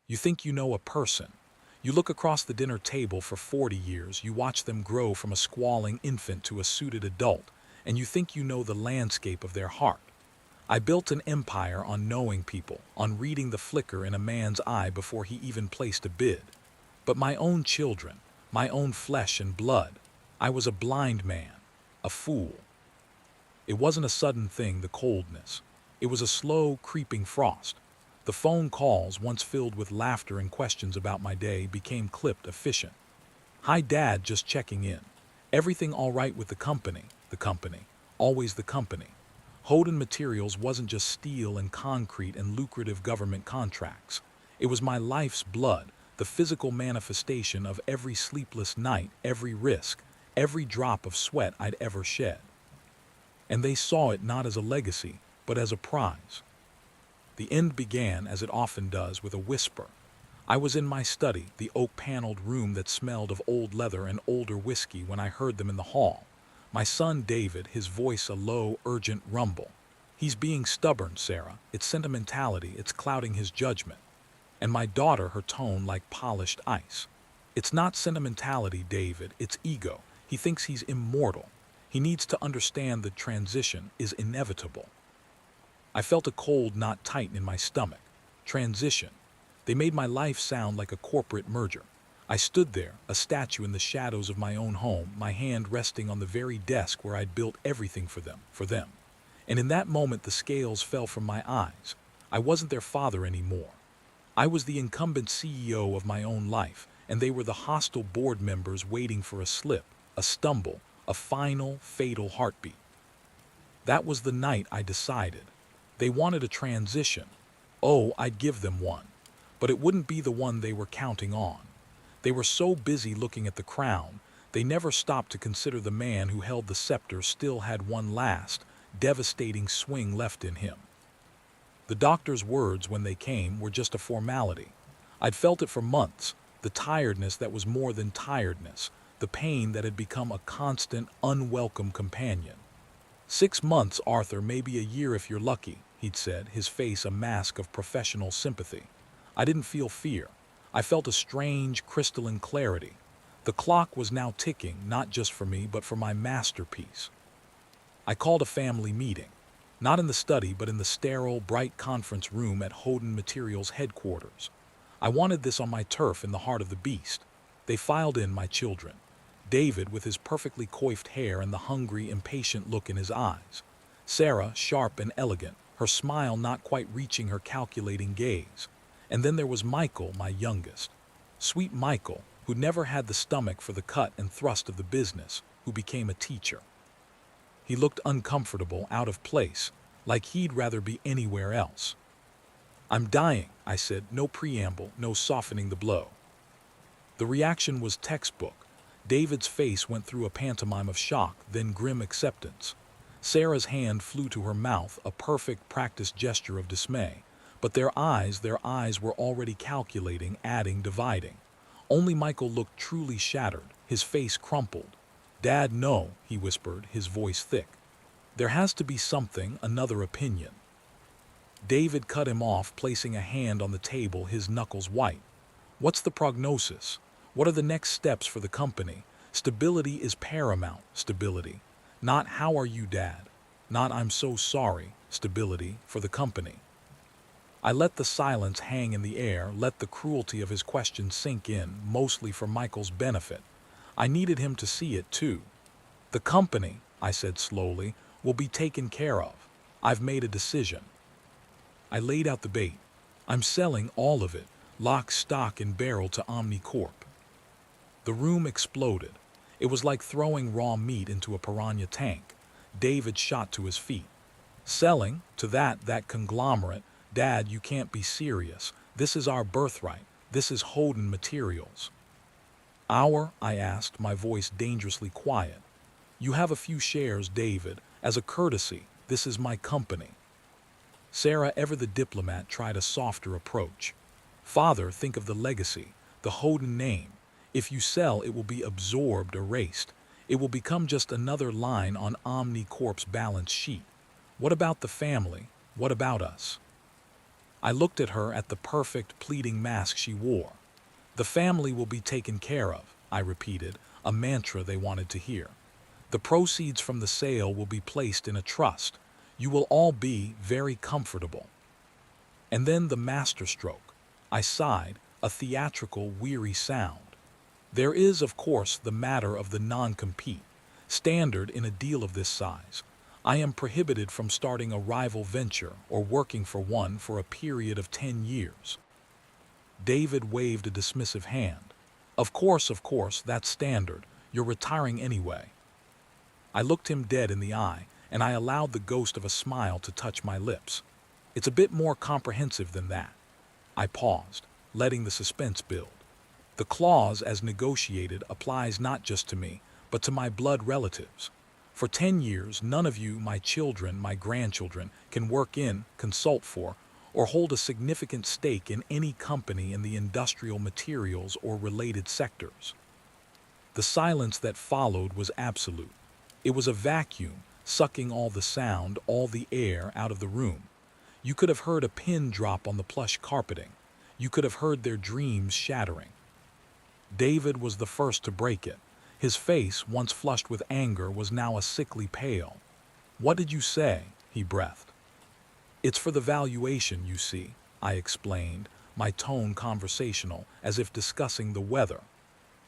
You think you know a person. You look across the dinner table for 40 years, you watch them grow from a squalling infant to a suited adult, and you think you know the landscape of their heart. I built an empire on knowing people, on reading the flicker in a man's eye before he even placed a bid. But my own children, my own flesh and blood, I was a blind man, a fool. It wasn't a sudden thing, the coldness. It was a slow, creeping frost. The phone calls, once filled with laughter and questions about my day, became clipped, efficient. Hi, Dad, just checking in. Everything all right with the company? The company. Always the company. Holden Materials wasn't just steel and concrete and lucrative government contracts. It was my life's blood, the physical manifestation of every sleepless night, every risk, every drop of sweat I'd ever shed. And they saw it not as a legacy, but as a prize. The end began, as it often does, with a whisper. I was in my study, the oak-paneled room that smelled of old leather and older whiskey, when I heard them in the hall. My son David, his voice a low, urgent rumble. He's being stubborn, Sarah. It's sentimentality, it's clouding his judgment. And my daughter, her tone like polished ice. It's not sentimentality, David, it's ego. He thinks he's immortal. He needs to understand the transition is inevitable. I felt a cold knot tighten in my stomach. Transition. They made my life sound like a corporate merger. I stood there, a statue in the shadows of my own home, my hand resting on the very desk where I'd built everything for them. And in that moment the scales fell from my eyes. I wasn't their father anymore. I was the incumbent CEO of my own life, and they were the hostile board members waiting for a slip, a stumble, a final, fatal heartbeat. That was the night I decided. They wanted a transition. Oh, I'd give them one. But it wouldn't be the one they were counting on. They were so busy looking at the crown, they never stopped to consider the man who held the scepter still had one last, devastating swing left in him. The doctor's words, when they came, were just a formality. I'd felt it for months, the tiredness that was more than tiredness, the pain that had become a constant, unwelcome companion. 6 months, Arthur, maybe a year if you're lucky, he'd said, his face a mask of professional sympathy. I didn't feel fear. I felt a strange, crystalline clarity. The clock was now ticking, not just for me, but for my masterpiece. I called a family meeting. Not in the study, but in the sterile, bright conference room at Holden Materials headquarters. I wanted this on my turf in the heart of the beast. They filed in, my children. David, with his perfectly coiffed hair and the hungry, impatient look in his eyes. Sarah, sharp and elegant, her smile not quite reaching her calculating gaze. And then there was Michael, my youngest. Sweet Michael, who never had the stomach for the cut and thrust of the business, who became a teacher. He looked uncomfortable, out of place, like he'd rather be anywhere else. I'm dying, I said, no preamble, no softening the blow. The reaction was textbook. David's face went through a pantomime of shock, then grim acceptance. Sarah's hand flew to her mouth, a perfect practiced gesture of dismay. But their eyes were already calculating, adding, dividing. Only Michael looked truly shattered, his face crumpled. Dad, no, he whispered, his voice thick. There has to be something, another opinion. David cut him off, placing a hand on the table, his knuckles white. What's the prognosis? What are the next steps for the company? Stability is paramount, stability. Not how are you, Dad? Not I'm so sorry, stability for the company. I let the silence hang in the air, let the cruelty of his question sink in, mostly for Michael's benefit. I needed him to see it too. The company, I said slowly, will be taken care of. I've made a decision. I laid out the bait. I'm selling all of it, lock, stock, and barrel to Omnicorp. The room exploded. It was like throwing raw meat into a piranha tank. David shot to his feet. Selling to that conglomerate? Dad, you can't be serious. This is our birthright. This is Holden Materials. Our? I asked, my voice dangerously quiet. You have a few shares, David. As a courtesy, this is my company. Sarah, ever the diplomat, tried a softer approach. Father, think of the legacy, the Holden name. If you sell, it will be absorbed, erased. It will become just another line on Omnicorp's balance sheet. What about the family? What about us? I looked at her at the perfect, pleading mask she wore. The family will be taken care of, I repeated, a mantra they wanted to hear. The proceeds from the sale will be placed in a trust. You will all be very comfortable. And then the masterstroke. I sighed, a theatrical, weary sound. There is, of course, the matter of the non-compete. Standard in a deal of this size. I am prohibited from starting a rival venture or working for one for a period of 10 years. David waved a dismissive hand. Of course, that's standard. You're retiring anyway. I looked him dead in the eye, and I allowed the ghost of a smile to touch my lips. It's a bit more comprehensive than that. I paused, letting the suspense build. The clause, as negotiated, applies not just to me, but to my blood relatives. For 10 years, none of you, my children, my grandchildren, can work in, consult for, or hold a significant stake in any company in the industrial materials or related sectors. The silence that followed was absolute. It was a vacuum, sucking all the sound, all the air out of the room. You could have heard a pin drop on the plush carpeting. You could have heard their dreams shattering. David was the first to break it. His face, once flushed with anger, was now a sickly pale. "What did you say?" he breathed. "It's for the valuation, you see," I explained, my tone conversational, as if discussing the weather.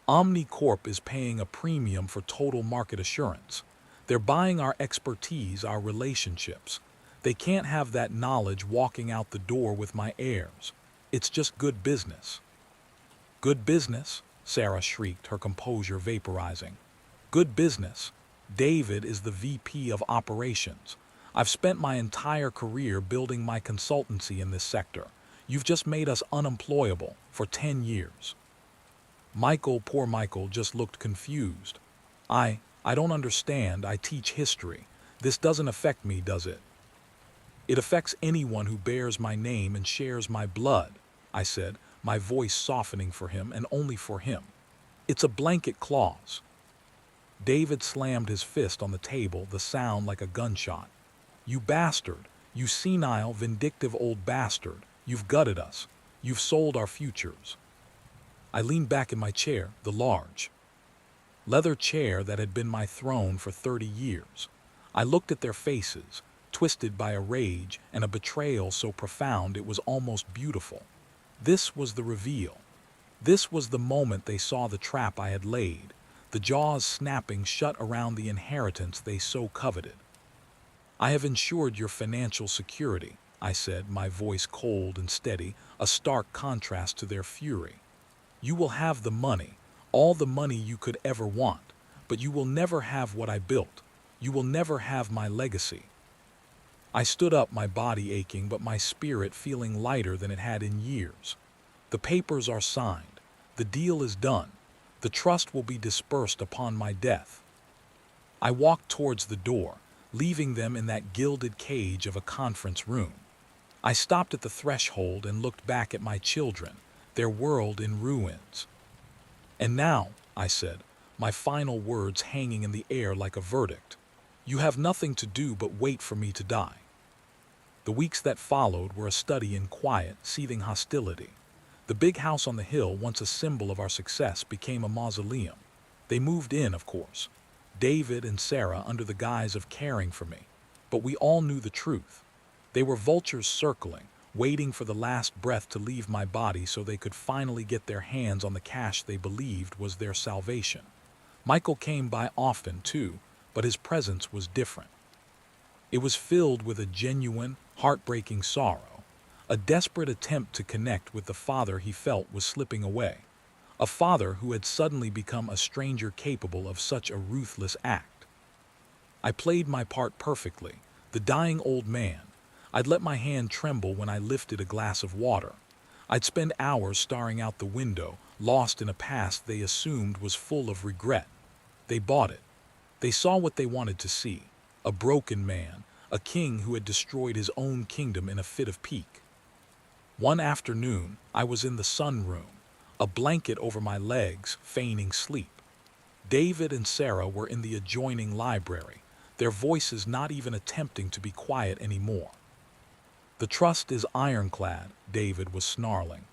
Omnicorp is paying a premium for total market assurance. They're buying our expertise, our relationships. They can't have that knowledge walking out the door with my heirs. It's just good business." "Good business?" Sarah shrieked, her composure vaporizing. "Good business? David is the VP of operations. I've spent my entire career building my consultancy in this sector. You've just made us unemployable for 10 years. Michael, poor Michael, just looked confused. I don't understand. I teach history. This doesn't affect me, does it?" "It affects anyone who bears my name and shares my blood," I said, my voice softening for him and only for him. "It's a blanket clause." David slammed his fist on the table, the sound like a gunshot. "You bastard! You senile, vindictive old bastard! You've gutted us. You've sold our futures." I leaned back in my chair, the large leather chair that had been my throne for 30 years. I looked at their faces, twisted by a rage and a betrayal so profound it was almost beautiful. This was the reveal. This was the moment they saw the trap I had laid, the jaws snapping shut around the inheritance they so coveted. "I have ensured your financial security," I said, my voice cold and steady, a stark contrast to their fury. "You will have the money, all the money you could ever want, but you will never have what I built. You will never have my legacy." I stood up, my body aching, but my spirit feeling lighter than it had in years. "The papers are signed. The deal is done. The trust will be dispersed upon my death." I walked towards the door, leaving them in that gilded cage of a conference room. I stopped at the threshold and looked back at my children, their world in ruins. "And now," I said, my final words hanging in the air like a verdict, "you have nothing to do but wait for me to die." The weeks that followed were a study in quiet, seething hostility. The big house on the hill, once a symbol of our success, became a mausoleum. They moved in, of course, David and Sarah, under the guise of caring for me. But we all knew the truth. They were vultures circling, waiting for the last breath to leave my body so they could finally get their hands on the cash they believed was their salvation. Michael came by often, too, but his presence was different. It was filled with a genuine, heartbreaking sorrow, a desperate attempt to connect with the father he felt was slipping away, a father who had suddenly become a stranger capable of such a ruthless act. I played my part perfectly, the dying old man. I'd let my hand tremble when I lifted a glass of water. I'd spend hours staring out the window, lost in a past they assumed was full of regret. They bought it. They saw what they wanted to see, a broken man, a king who had destroyed his own kingdom in a fit of pique. One afternoon, I was in the sunroom, a blanket over my legs, feigning sleep. David and Sarah were in the adjoining library, their voices not even attempting to be quiet anymore. The trust is ironclad, David was snarling.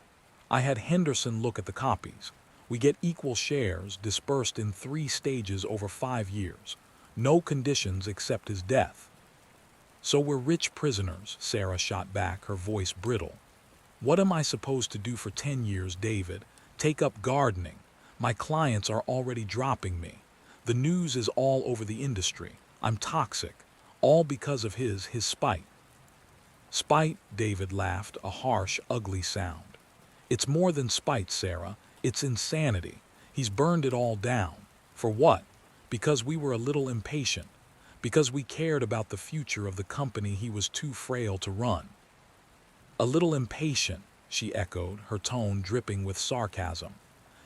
I had Henderson look at the copies. We get equal shares dispersed in 3 stages over 5 years. No conditions except his death. So we're rich prisoners, Sarah shot back, her voice brittle. What am I supposed to do for 10 years, David? Take up gardening. My clients are already dropping me. The news is all over the industry. I'm toxic. All because of his spite. Spite, David laughed, a harsh, ugly sound. It's more than spite, Sarah. It's insanity. He's burned it all down. For what? Because we were a little impatient. Because we cared about the future of the company he was too frail to run. A little impatient, she echoed, her tone dripping with sarcasm.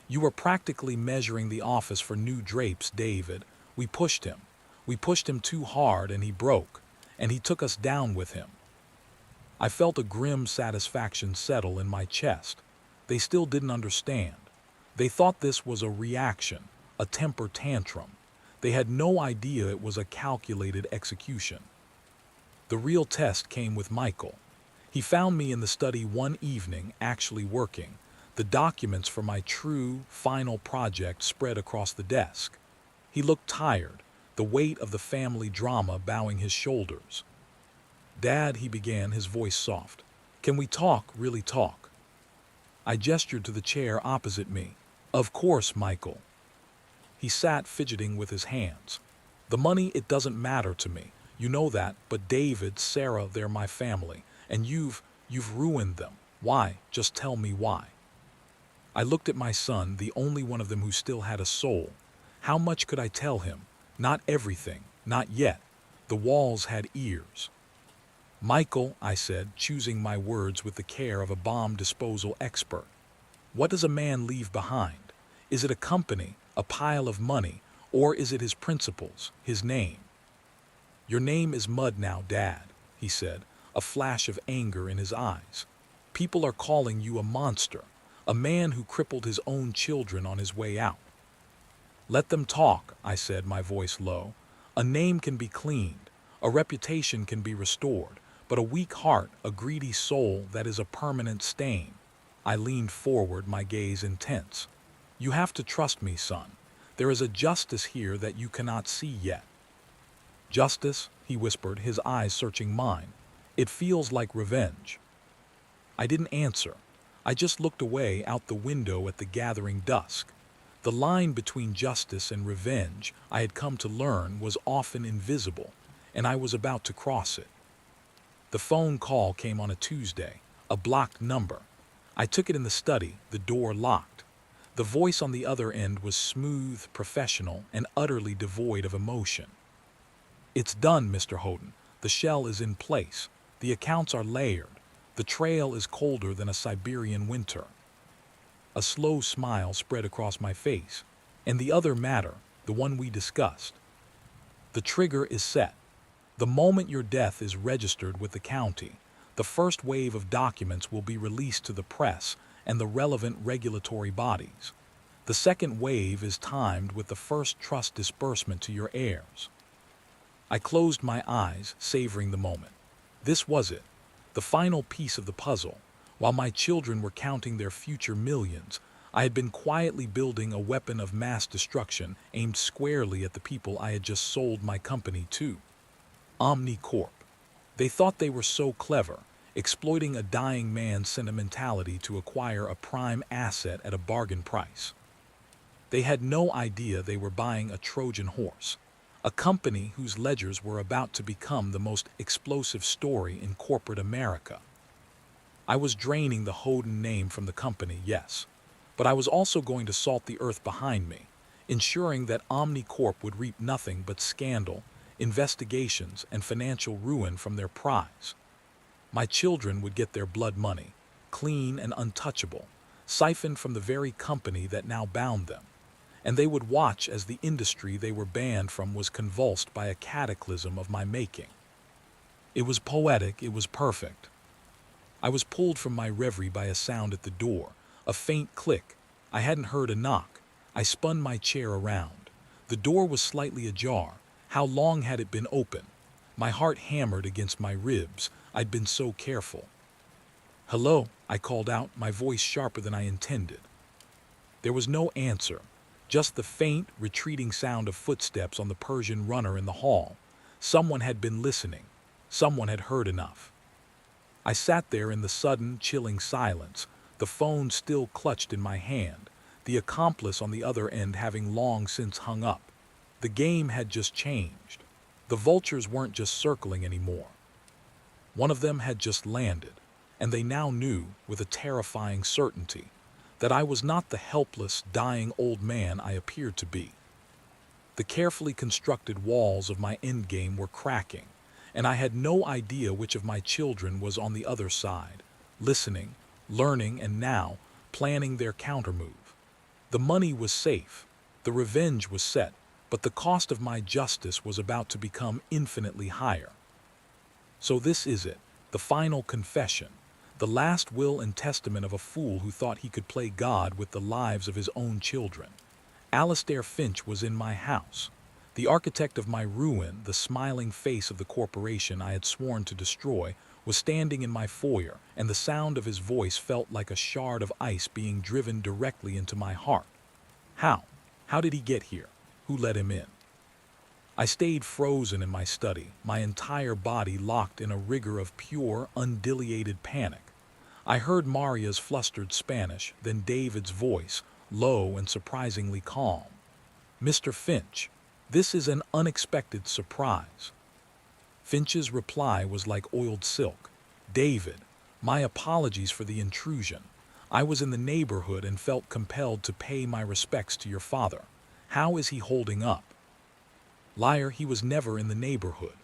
You were practically measuring the office for new drapes, David. We pushed him. We pushed him too hard and he broke. And he took us down with him. I felt a grim satisfaction settle in my chest. They still didn't understand. They thought this was a reaction, a temper tantrum. They had no idea it was a calculated execution. The real test came with Michael. He found me in the study one evening, actually working. The documents for my true, final project spread across the desk. He looked tired, the weight of the family drama bowing his shoulders. Dad, he began, his voice soft. Can we talk, really talk? I gestured to the chair opposite me. Of course, Michael. He sat fidgeting with his hands. The money, it doesn't matter to me. You know that, but David, Sarah, they're my family. And you've ruined them. Why? Just tell me why. I looked at my son, the only one of them who still had a soul. How much could I tell him? Not everything. Not yet. The walls had ears. Michael, I said, choosing my words with the care of a bomb disposal expert. What does a man leave behind? Is it a company, a pile of money, or is it his principles, his name? Your name is mud now, Dad, he said, a flash of anger in his eyes. People are calling you a monster, a man who crippled his own children on his way out. Let them talk, I said, my voice low. A name can be cleaned, a reputation can be restored, but a weak heart, a greedy soul, that is a permanent stain. I leaned forward, my gaze intense. You have to trust me, son. There is a justice here that you cannot see yet. Justice, he whispered, his eyes searching mine. It feels like revenge. I didn't answer. I just looked away out the window at the gathering dusk. The line between justice and revenge, I had come to learn, was often invisible, and I was about to cross it. The phone call came on a Tuesday, a blocked number. I took it in the study, the door locked. The voice on the other end was smooth, professional, and utterly devoid of emotion. It's done, Mr. Houghton. The shell is in place. The accounts are layered. The trail is colder than a Siberian winter. A slow smile spread across my face. And the other matter, the one we discussed. The trigger is set. The moment your death is registered with the county, the first wave of documents will be released to the press and the relevant regulatory bodies. The second wave is timed with the first trust disbursement to your heirs. I closed my eyes, savoring the moment. This was it, the final piece of the puzzle. While my children were counting their future millions, I had been quietly building a weapon of mass destruction aimed squarely at the people I had just sold my company to. Omnicorp. They thought they were so clever, exploiting a dying man's sentimentality to acquire a prime asset at a bargain price. They had no idea they were buying a Trojan horse, a company whose ledgers were about to become the most explosive story in corporate America. I was draining the Houghton name from the company, yes, but I was also going to salt the earth behind me, ensuring that Omnicorp would reap nothing but scandal, investigations, and financial ruin from their prize. My children would get their blood money, clean and untouchable, siphoned from the very company that now bound them, and they would watch as the industry they were banned from was convulsed by a cataclysm of my making. It was poetic, it was perfect. I was pulled from my reverie by a sound at the door, a faint click. I hadn't heard a knock. I spun my chair around. The door was slightly ajar. How long had it been open? My heart hammered against my ribs. I'd been so careful. "Hello," I called out, my voice sharper than I intended. There was no answer, just the faint, retreating sound of footsteps on the Persian runner in the hall. Someone had been listening. Someone had heard enough. I sat there in the sudden, chilling silence, the phone still clutched in my hand, the accomplice on the other end having long since hung up. The game had just changed. The vultures weren't just circling anymore. One of them had just landed, and they now knew, with a terrifying certainty, that I was not the helpless, dying old man I appeared to be. The carefully constructed walls of my endgame were cracking, and I had no idea which of my children was on the other side, listening, learning, and now planning their countermove. The money was safe, the revenge was set, but the cost of my justice was about to become infinitely higher. So this is it, the final confession, the last will and testament of a fool who thought he could play God with the lives of his own children. Alastair Finch was in my house. The architect of my ruin, the smiling face of the corporation I had sworn to destroy, was standing in my foyer, and the sound of his voice felt like a shard of ice being driven directly into my heart. How? How did he get here? Who let him in? I stayed frozen in my study, my entire body locked in a rigor of pure, undilated panic. I heard Maria's flustered Spanish, then David's voice, low and surprisingly calm. "Mr. Finch, this is an unexpected surprise." Finch's reply was like oiled silk. "David, my apologies for the intrusion. I was in the neighborhood and felt compelled to pay my respects to your father. How is he holding up?" Liar, he was never in the neighborhood.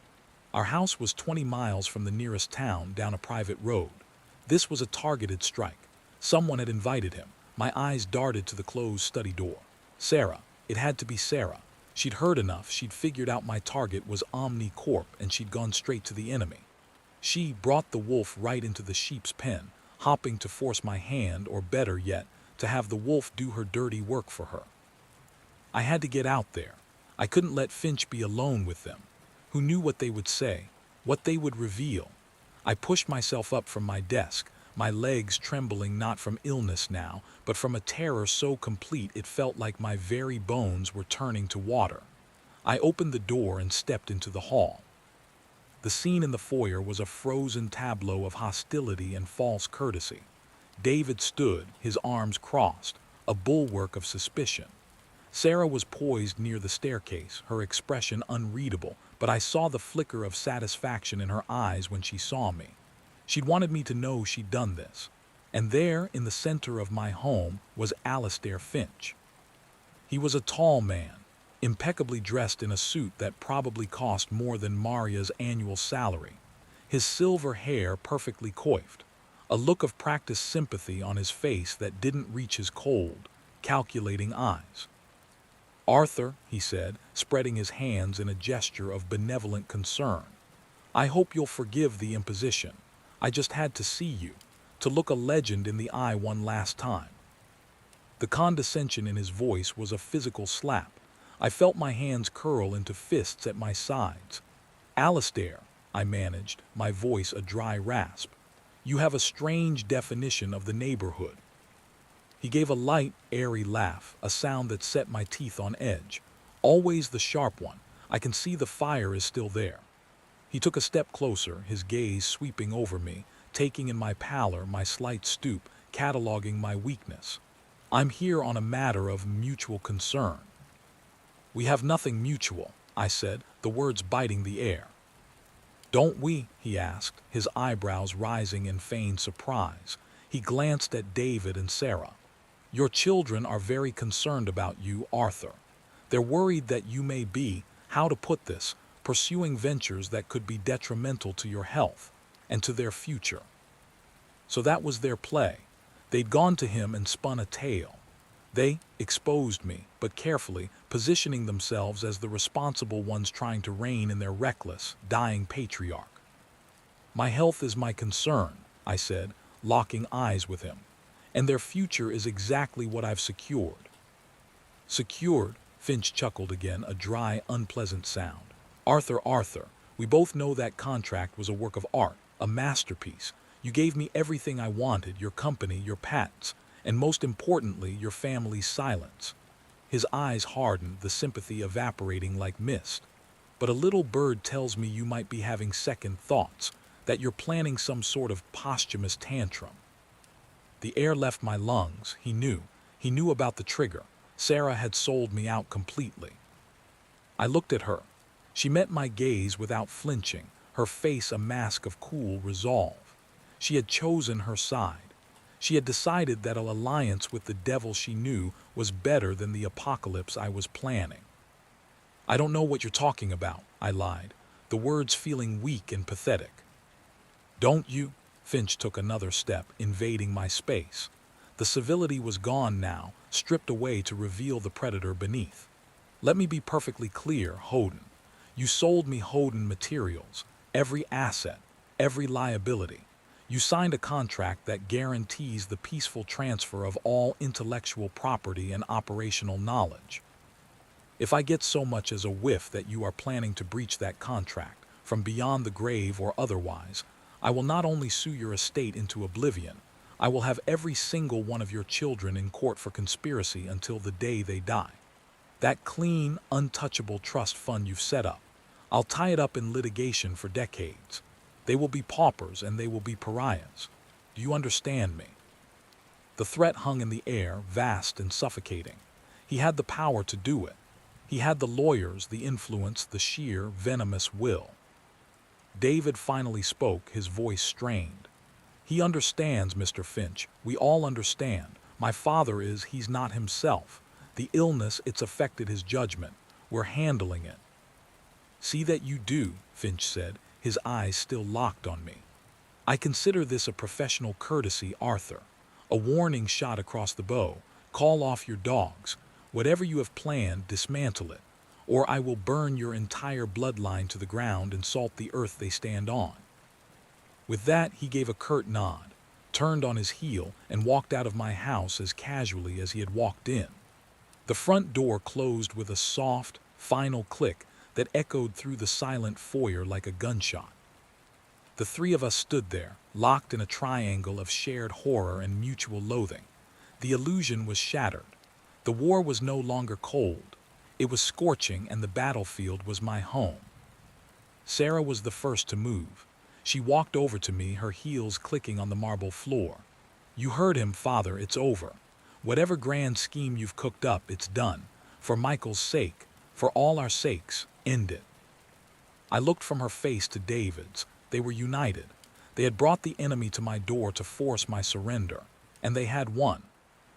Our house was 20 miles from the nearest town down a private road. This was a targeted strike. Someone had invited him. My eyes darted to the closed study door. Sarah. It had to be Sarah. She'd heard enough. She'd figured out my target was Omnicorp, and she'd gone straight to the enemy. She brought the wolf right into the sheep's pen, hopping to force my hand, or better yet, to have the wolf do her dirty work for her. I had to get out there. I couldn't let Finch be alone with them. Who knew what they would say, what they would reveal? I pushed myself up from my desk, my legs trembling not from illness now, but from a terror so complete it felt like my very bones were turning to water. I opened the door and stepped into the hall. The scene in the foyer was a frozen tableau of hostility and false courtesy. David stood, his arms crossed, a bulwark of suspicion. Sarah was poised near the staircase, her expression unreadable, but I saw the flicker of satisfaction in her eyes when she saw me. She'd wanted me to know she'd done this. And there, in the center of my home, was Alastair Finch. He was a tall man, impeccably dressed in a suit that probably cost more than Maria's annual salary. His silver hair perfectly coiffed, a look of practiced sympathy on his face that didn't reach his cold, calculating eyes. "Arthur," he said, spreading his hands in a gesture of benevolent concern, "I hope you'll forgive the imposition. I just had to see you, to look a legend in the eye one last time." The condescension in his voice was a physical slap. I felt my hands curl into fists at my sides. "Alastair," I managed, my voice a dry rasp, "you have a strange definition of the neighborhood." He gave a light, airy laugh, a sound that set my teeth on edge. Always the sharp one. I can see the fire is still there. He took a step closer, his gaze sweeping over me, taking in my pallor, my slight stoop, cataloging my weakness. "I'm here on a matter of mutual concern." "We have nothing mutual," I said, the words biting the air. "Don't we?" he asked, his eyebrows rising in feigned surprise. He glanced at David and Sarah. "Your children are very concerned about you, Arthur. They're worried that you may be, how to put this, pursuing ventures that could be detrimental to your health and to their future." So that was their play. They'd gone to him and spun a tale. They exposed me, but carefully, positioning themselves as the responsible ones trying to reign in their reckless, dying patriarch. "My health is my concern," I said, locking eyes with him. "And their future is exactly what I've secured." "Secured?" Finch chuckled again, a dry, unpleasant sound. "Arthur, we both know that contract was a work of art. A masterpiece. You gave me everything I wanted, your company, your patents, and most importantly, your family's silence. His eyes hardened, the sympathy evaporating like mist. But a little bird tells me you might be having second thoughts, that you're planning some sort of posthumous tantrum. The air left my lungs. He knew. He knew about the trigger. Sarah had sold me out completely. I looked at her. She met my gaze without flinching, her face a mask of cool resolve. She had chosen her side. She had decided that an alliance with the devil she knew was better than the apocalypse I was planning. I don't know what you're talking about, I lied, the words feeling weak and pathetic. Don't you? Finch took another step, invading my space. The civility was gone now, stripped away to reveal the predator beneath. Let me be perfectly clear, Holden. You sold me Holden materials, every asset, every liability. You signed a contract that guarantees the peaceful transfer of all intellectual property and operational knowledge. If I get so much as a whiff that you are planning to breach that contract, from beyond the grave or otherwise, I will not only sue your estate into oblivion, I will have every single one of your children in court for conspiracy until the day they die. That clean, untouchable trust fund you've set up, I'll tie it up in litigation for decades. They will be paupers and they will be pariahs. Do you understand me? The threat hung in the air, vast and suffocating. He had the power to do it. He had the lawyers, the influence, the sheer, venomous will. David finally spoke, his voice strained. He understands, Mr. Finch. We all understand. My father he's not himself. The illness, it's affected his judgment. We're handling it. See that you do, Finch said, his eyes still locked on me. I consider this a professional courtesy, Arthur. A warning shot across the bow. Call off your dogs. Whatever you have planned, dismantle it, or I will burn your entire bloodline to the ground and salt the earth they stand on. With that, he gave a curt nod, turned on his heel, and walked out of my house as casually as he had walked in. The front door closed with a soft, final click that echoed through the silent foyer like a gunshot. The three of us stood there, locked in a triangle of shared horror and mutual loathing. The illusion was shattered. The war was no longer cold. It was scorching, and the battlefield was my home. Sarah was the first to move. She walked over to me, her heels clicking on the marble floor. You heard him, Father, it's over. Whatever grand scheme you've cooked up, it's done. For Michael's sake, for all our sakes, end it. I looked from her face to David's. They were united. They had brought the enemy to my door to force my surrender, and they had won.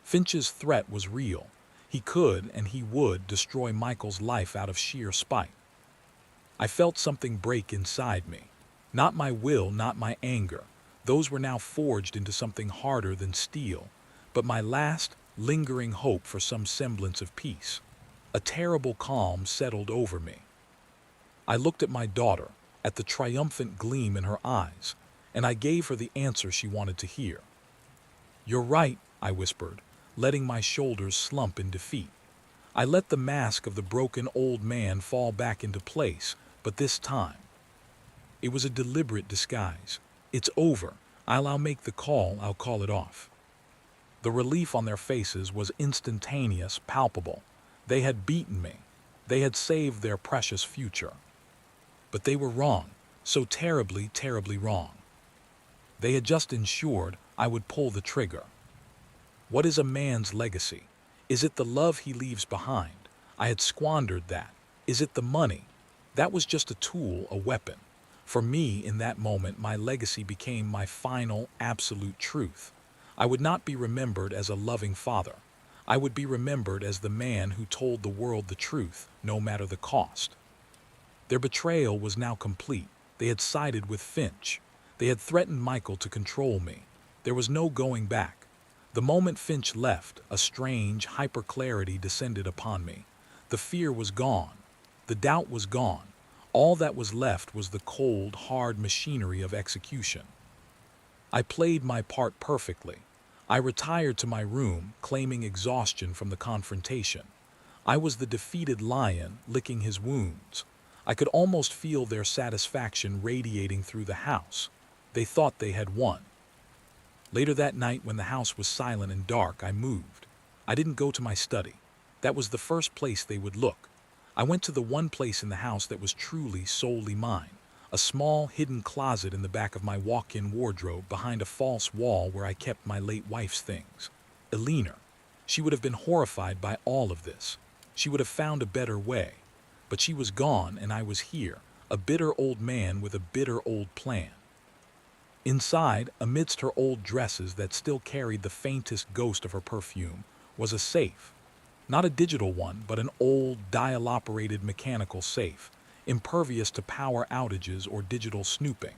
Finch's threat was real. He could, and he would, destroy Michael's life out of sheer spite. I felt something break inside me. Not my will, not my anger. Those were now forged into something harder than steel, but my last, lingering hope for some semblance of peace. A terrible calm settled over me. I looked at my daughter, at the triumphant gleam in her eyes, and I gave her the answer she wanted to hear. You're right, I whispered, letting my shoulders slump in defeat. I let the mask of the broken old man fall back into place, but this time, it was a deliberate disguise. It's over. I'll make the call, I'll call it off. The relief on their faces was instantaneous, palpable. They had beaten me. They had saved their precious future. But they were wrong, so terribly, terribly wrong. They had just ensured I would pull the trigger. What is a man's legacy? Is it the love he leaves behind? I had squandered that. Is it the money? That was just a tool, a weapon. For me, in that moment, my legacy became my final, absolute truth. I would not be remembered as a loving father. I would be remembered as the man who told the world the truth, no matter the cost. Their betrayal was now complete. They had sided with Finch. They had threatened Michael to control me. There was no going back. The moment Finch left, a strange hyper-clarity descended upon me. The fear was gone. The doubt was gone. All that was left was the cold, hard machinery of execution. I played my part perfectly. I retired to my room, claiming exhaustion from the confrontation. I was the defeated lion, licking his wounds. I could almost feel their satisfaction radiating through the house. They thought they had won. Later that night, when the house was silent and dark, I moved. I didn't go to my study. That was the first place they would look. I went to the one place in the house that was truly solely mine, a small hidden closet in the back of my walk-in wardrobe behind a false wall where I kept my late wife's things. Eleanor. She would have been horrified by all of this. She would have found a better way. But she was gone and I was here, a bitter old man with a bitter old plan. Inside, amidst her old dresses that still carried the faintest ghost of her perfume, was a safe. Not a digital one, but an old, dial-operated mechanical safe, impervious to power outages or digital snooping.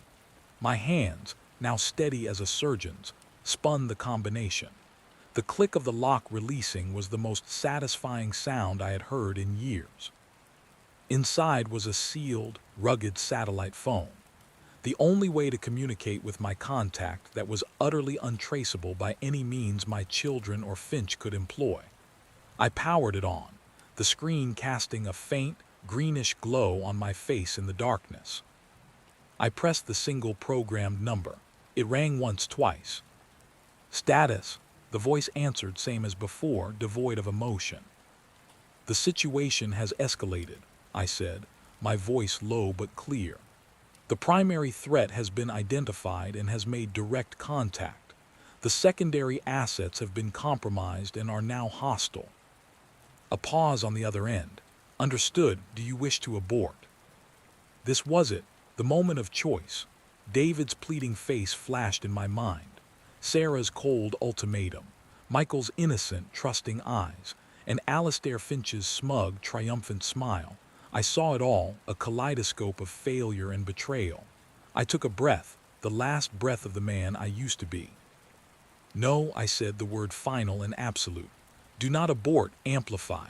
My hands, now steady as a surgeon's, spun the combination. The click of the lock releasing was the most satisfying sound I had heard in years. Inside was a sealed, rugged satellite phone. The only way to communicate with my contact that was utterly untraceable by any means my children or Finch could employ. I powered it on, the screen casting a faint, greenish glow on my face in the darkness. I pressed the single programmed number. It rang once, twice. "Status," the voice answered, same as before, devoid of emotion. "The situation has escalated," I said, my voice low but clear. "The primary threat has been identified and has made direct contact. The secondary assets have been compromised and are now hostile." A pause on the other end. "Understood. Do you wish to abort?" This was it, the moment of choice. David's pleading face flashed in my mind. Sarah's cold ultimatum. Michael's innocent, trusting eyes. And Alastair Finch's smug, triumphant smile. I saw it all, a kaleidoscope of failure and betrayal. I took a breath, the last breath of the man I used to be. "No," I said, the word final and absolute. "Do not abort, amplify."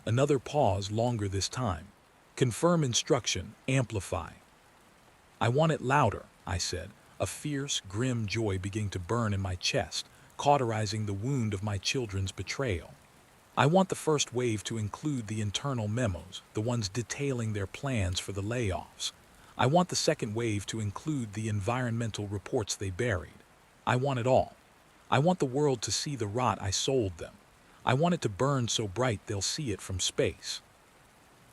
Another pause, longer this time. "Confirm instruction, amplify." "I want it louder," I said, a fierce, grim joy beginning to burn in my chest, cauterizing the wound of my children's betrayal. "I want the first wave to include the internal memos, the ones detailing their plans for the layoffs. I want the second wave to include the environmental reports they buried. I want it all. I want the world to see the rot I sold them. I want it to burn so bright they'll see it from space."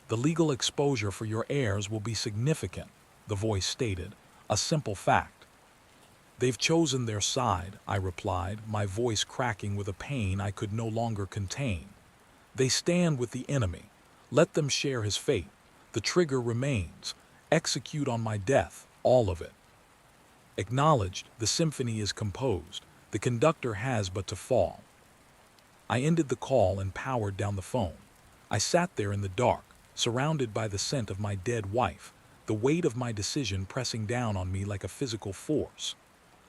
"The legal exposure for your heirs will be significant," the voice stated, a simple fact. "They've chosen their side," I replied, my voice cracking with a pain I could no longer contain. "They stand with the enemy. Let them share his fate. The trigger remains. Execute on my death, all of it." Acknowledged, the symphony is composed. The conductor has but to fall. I ended the call and powered down the phone. I sat there in the dark, surrounded by the scent of my dead wife, the weight of my decision pressing down on me like a physical force.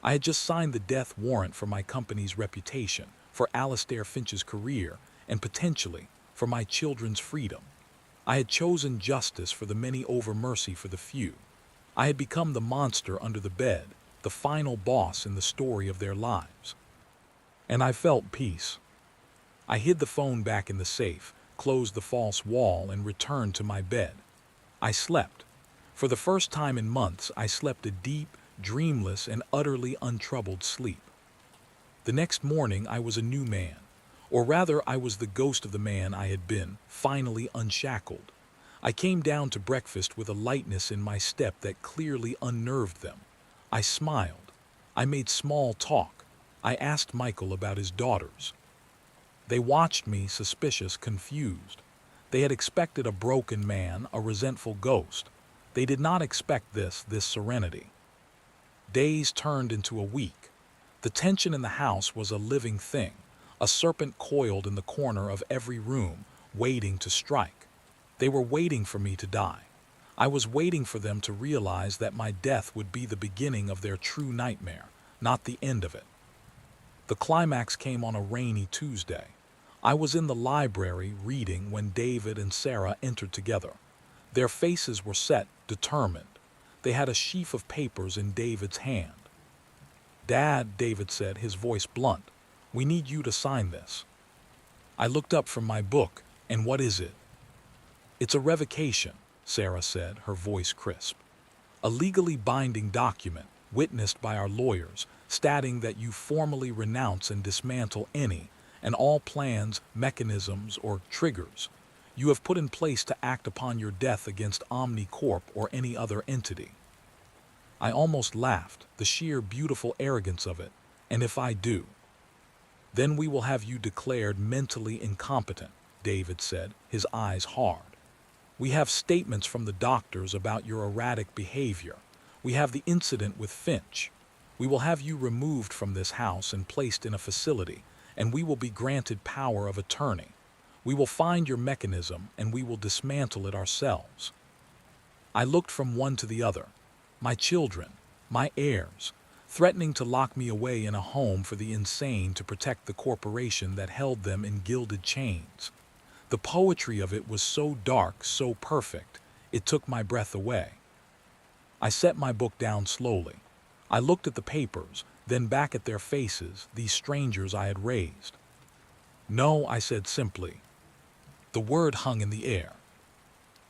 I had just signed the death warrant for my company's reputation, for Alastair Finch's career, and potentially for my children's freedom. I had chosen justice for the many over mercy for the few. I had become the monster under the bed, the final boss in the story of their lives. And I felt peace. I hid the phone back in the safe, closed the false wall, and returned to my bed. I slept. For the first time in months, I slept a deep, dreamless, and utterly untroubled sleep. The next morning, I was a new man. Or rather, I was the ghost of the man I had been, finally unshackled. I came down to breakfast with a lightness in my step that clearly unnerved them. I smiled. I made small talk. I asked Michael about his daughters. They watched me, suspicious, confused. They had expected a broken man, a resentful ghost. They did not expect this serenity. Days turned into a week. The tension in the house was a living thing, a serpent coiled in the corner of every room, waiting to strike. They were waiting for me to die. I was waiting for them to realize that my death would be the beginning of their true nightmare, not the end of it. The climax came on a rainy Tuesday. I was in the library reading when David and Sarah entered together. Their faces were set, determined. They had a sheaf of papers in David's hand. "Dad," David said, his voice blunt, "we need you to sign this." I looked up from my book, and what is it? "It's a revocation," Sarah said, her voice crisp. "A legally binding document. witnessed by our lawyers, stating that you formally renounce and dismantle any and all plans, mechanisms, or triggers you have put in place to act upon your death against Omnicorp or any other entity. I almost laughed, the sheer beautiful arrogance of it. And if I do, then we will have you declared mentally incompetent, David said, his eyes hard. We have statements from the doctors about your erratic behavior. We have the incident with Finch. We will have you removed from this house and placed in a facility, and we will be granted power of attorney. We will find your mechanism, and we will dismantle it ourselves. I looked from one to the other. My children, my heirs, threatening to lock me away in a home for the insane to protect the corporation that held them in gilded chains. The poetry of it was so dark, so perfect, it took my breath away. I set my book down slowly. I looked at the papers, then back at their faces, these strangers I had raised. No, I said simply. The word hung in the air.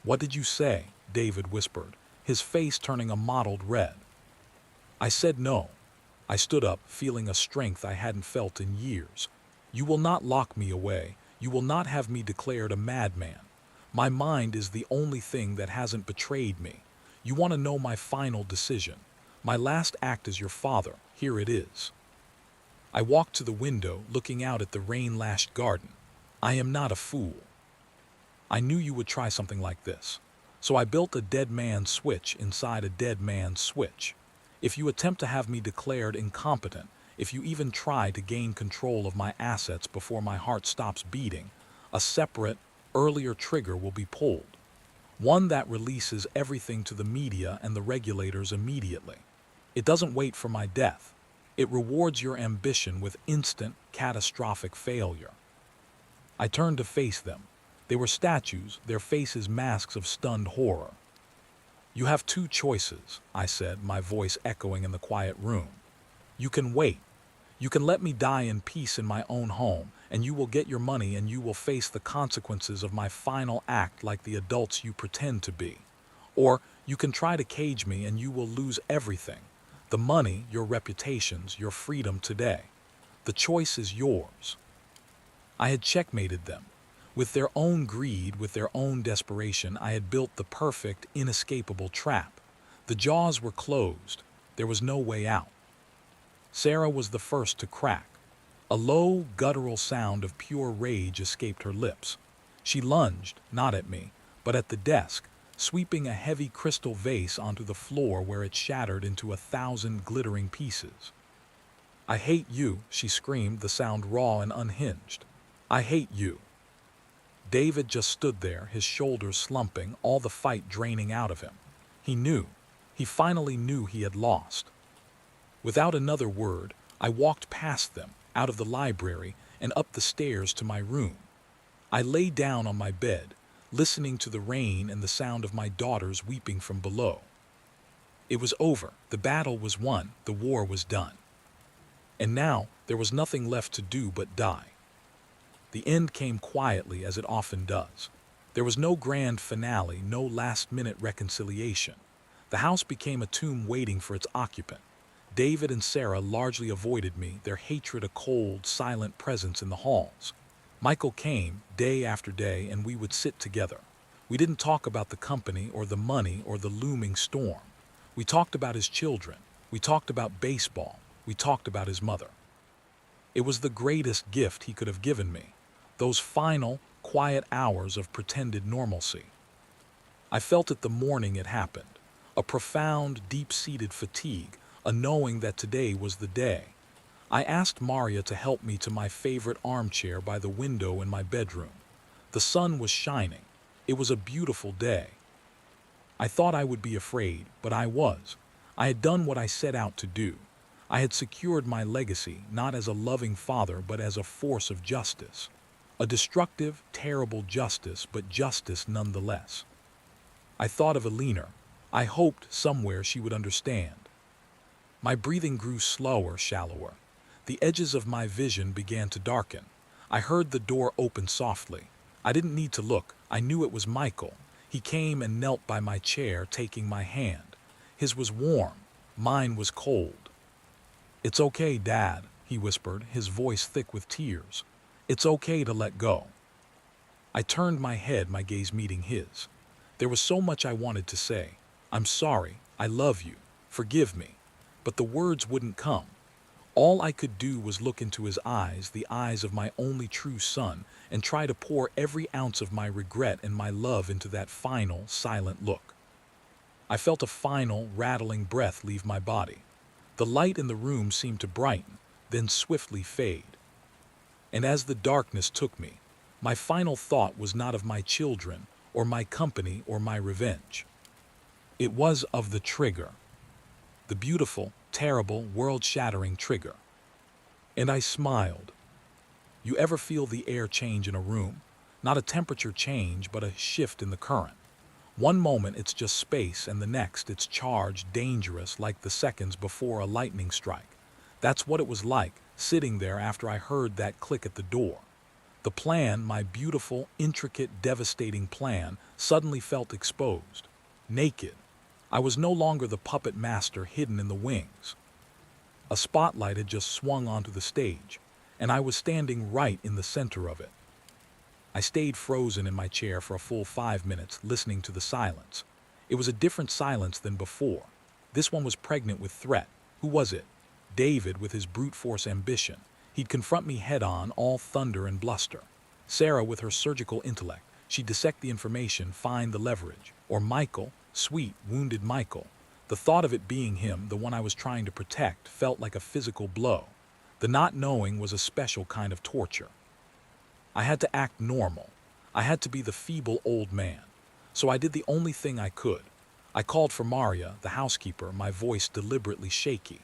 What did you say? David whispered, his face turning a mottled red. I said no. I stood up, feeling a strength I hadn't felt in years. You will not lock me away. You will not have me declared a madman. My mind is the only thing that hasn't betrayed me. You want to know my final decision. My last act as your father. Here it is. I walked to the window, looking out at the rain-lashed garden. I am not a fool. I knew you would try something like this. So I built a dead man's switch inside a dead man's switch. If you attempt to have me declared incompetent, if you even try to gain control of my assets before my heart stops beating, a separate, earlier trigger will be pulled. One that releases everything to the media and the regulators immediately. It doesn't wait for my death. It rewards your ambition with instant, catastrophic failure. I turned to face them. They were statues, their faces masks of stunned horror. You have two choices, I said, my voice echoing in the quiet room. You can wait. You can let me die in peace in my own home, and you will get your money and you will face the consequences of my final act like the adults you pretend to be. Or you can try to cage me and you will lose everything. The money, your reputations, your freedom today. The choice is yours. I had checkmated them. With their own greed, with their own desperation, I had built the perfect, inescapable trap. The jaws were closed. There was no way out. Sarah was the first to crack. A low, guttural sound of pure rage escaped her lips. She lunged, not at me, but at the desk, sweeping a heavy crystal vase onto the floor where it shattered into 1,000 glittering pieces. I hate you, she screamed, the sound raw and unhinged. I hate you. David just stood there, his shoulders slumping, all the fight draining out of him. He knew. He finally knew he had lost. Without another word, I walked past them, out of the library, and up the stairs to my room. I lay down on my bed, listening to the rain and the sound of my daughters weeping from below. It was over. The battle was won. The war was done. And now there was nothing left to do but die. The end came quietly, as it often does. There was no grand finale, no last-minute reconciliation. The house became a tomb waiting for its occupant. David and Sarah largely avoided me, their hatred a cold, silent presence in the halls. Michael came, day after day, and we would sit together. We didn't talk about the company or the money or the looming storm. We talked about his children. We talked about baseball. We talked about his mother. It was the greatest gift he could have given me. Those final, quiet hours of pretended normalcy. I felt it the morning it happened. A profound, deep-seated fatigue, a knowing that today was the day. I asked Maria to help me to my favorite armchair by the window in my bedroom. The sun was shining. It was a beautiful day. I thought I would be afraid, but I was. I had done what I set out to do. I had secured my legacy, not as a loving father, but as a force of justice. A destructive, terrible justice, but justice nonetheless. I thought of Alina. I hoped somewhere she would understand. My breathing grew slower, shallower. The edges of my vision began to darken. I heard the door open softly. I didn't need to look. I knew it was Michael. He came and knelt by my chair, taking my hand. His was warm, Mine was cold. "It's okay, Dad," he whispered, his voice thick with tears. "It's okay to let go." I turned my head, my gaze meeting his. There was so much I wanted to say. "I'm sorry, I love you, forgive me." But the words wouldn't come. All I could do was look into his eyes, the eyes of my only true son, and try to pour every ounce of my regret and my love into that final, silent look. I felt a final, rattling breath leave my body. The light in the room seemed to brighten, then swiftly fade. And as the darkness took me, my final thought was not of my children, or my company, or my revenge. It was of the trigger. The beautiful, terrible, world-shattering trigger. And I smiled. You ever feel the air change in a room? Not a temperature change, but a shift in the current. One moment it's just space, and the next it's charged, dangerous, like the seconds before a lightning strike. That's what it was like, sitting there after I heard that click at the door. The plan, my beautiful, intricate, devastating plan, suddenly felt exposed. Naked. I was no longer the puppet master hidden in the wings. A spotlight had just swung onto the stage, and I was standing right in the center of it. I stayed frozen in my chair for a full 5 minutes, listening to the silence. It was a different silence than before. This one was pregnant with threat. Who was it? David, with his brute force ambition. He'd confront me head-on, all thunder and bluster. Sarah, with her surgical intellect. She'd dissect the information, find the leverage. Or Michael, sweet, wounded Michael. The thought of it being him, the one I was trying to protect, felt like a physical blow. The not knowing was a special kind of torture. I had to act normal. I had to be the feeble old man. So I did the only thing I could. I called for Maria, the housekeeper, my voice deliberately shaky.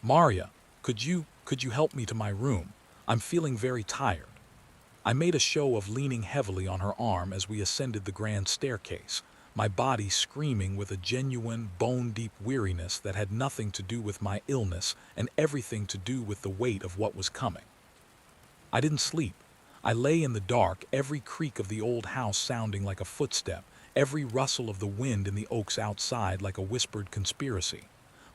"Maria, could you help me to my room? I'm feeling very tired." I made a show of leaning heavily on her arm as we ascended the grand staircase, my body screaming with a genuine, bone-deep weariness that had nothing to do with my illness and everything to do with the weight of what was coming. I didn't sleep. I lay in the dark, every creak of the old house sounding like a footstep, every rustle of the wind in the oaks outside like a whispered conspiracy.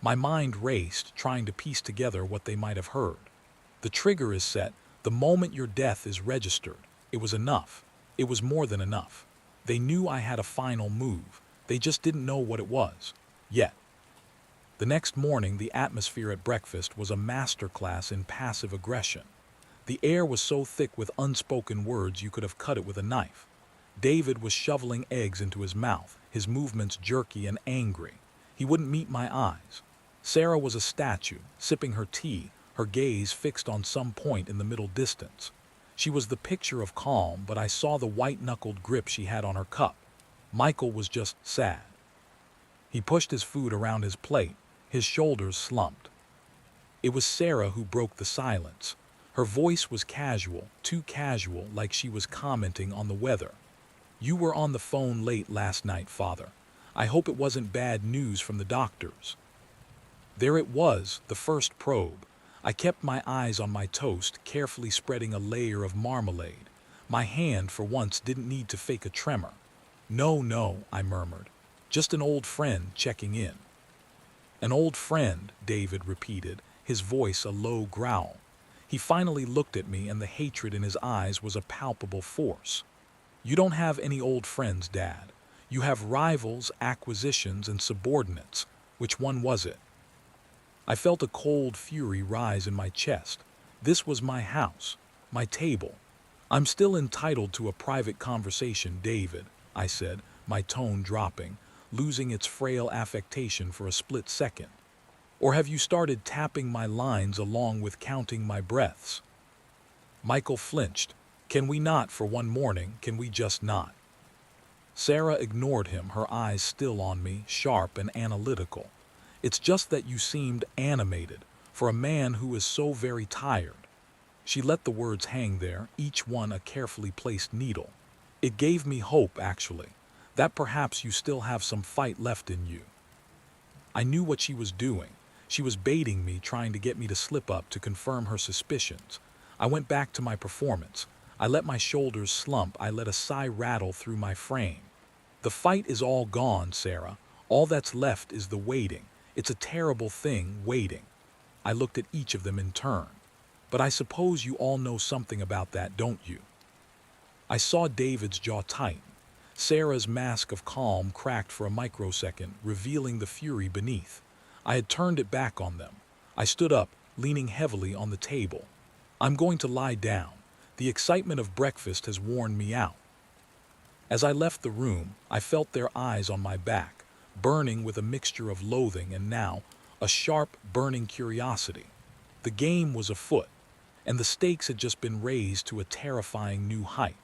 My mind raced, trying to piece together what they might have heard. The trigger is set. The moment your death is registered. It was enough. It was more than enough. They knew I had a final move. They just didn't know what it was. Yet. The next morning, the atmosphere at breakfast was a masterclass in passive aggression. The air was so thick with unspoken words you could have cut it with a knife. David was shoveling eggs into his mouth, his movements jerky and angry. He wouldn't meet my eyes. Sarah was a statue, sipping her tea, her gaze fixed on some point in the middle distance. She was the picture of calm, but I saw the white-knuckled grip she had on her cup. Michael was just sad. He pushed his food around his plate, his shoulders slumped. It was Sarah who broke the silence. Her voice was casual, too casual, like she was commenting on the weather. "You were on the phone late last night, Father. I hope it wasn't bad news from the doctors." There it was, the first probe. I kept my eyes on my toast, carefully spreading a layer of marmalade. My hand, for once, didn't need to fake a tremor. No, I murmured. "Just an old friend checking in." "An old friend," David repeated, his voice a low growl. He finally looked at me, and the hatred in his eyes was a palpable force. "You don't have any old friends, Dad. You have rivals, acquisitions, and subordinates. Which one was it?" I felt a cold fury rise in my chest. This was my house, my table. "I'm still entitled to a private conversation, David," I said, my tone dropping, losing its frail affectation for a split second. "Or have you started tapping my lines along with counting my breaths?" Michael flinched. "Can we not for one morning? Can we just not?" Sarah ignored him, her eyes still on me, sharp and analytical. "It's just that you seemed animated, for a man who is so very tired." She let the words hang there, each one a carefully placed needle. It gave me hope, actually, that perhaps you still have some fight left in you. I knew what she was doing. She was baiting me, trying to get me to slip up to confirm her suspicions. I went back to my performance. I let my shoulders slump. I let a sigh rattle through my frame. "The fight is all gone, Sarah. All that's left is the waiting. It's a terrible thing, waiting. I looked at each of them in turn. But I suppose you all know something about that, don't you? I saw David's jaw tighten. Sarah's mask of calm cracked for a microsecond, revealing the fury beneath. I had turned it back on them. I stood up, leaning heavily on the table. I'm going to lie down. The excitement of breakfast has worn me out. As I left the room, I felt their eyes on my back, burning with a mixture of loathing and now a sharp, burning curiosity. The game was afoot, and the stakes had just been raised to a terrifying new height.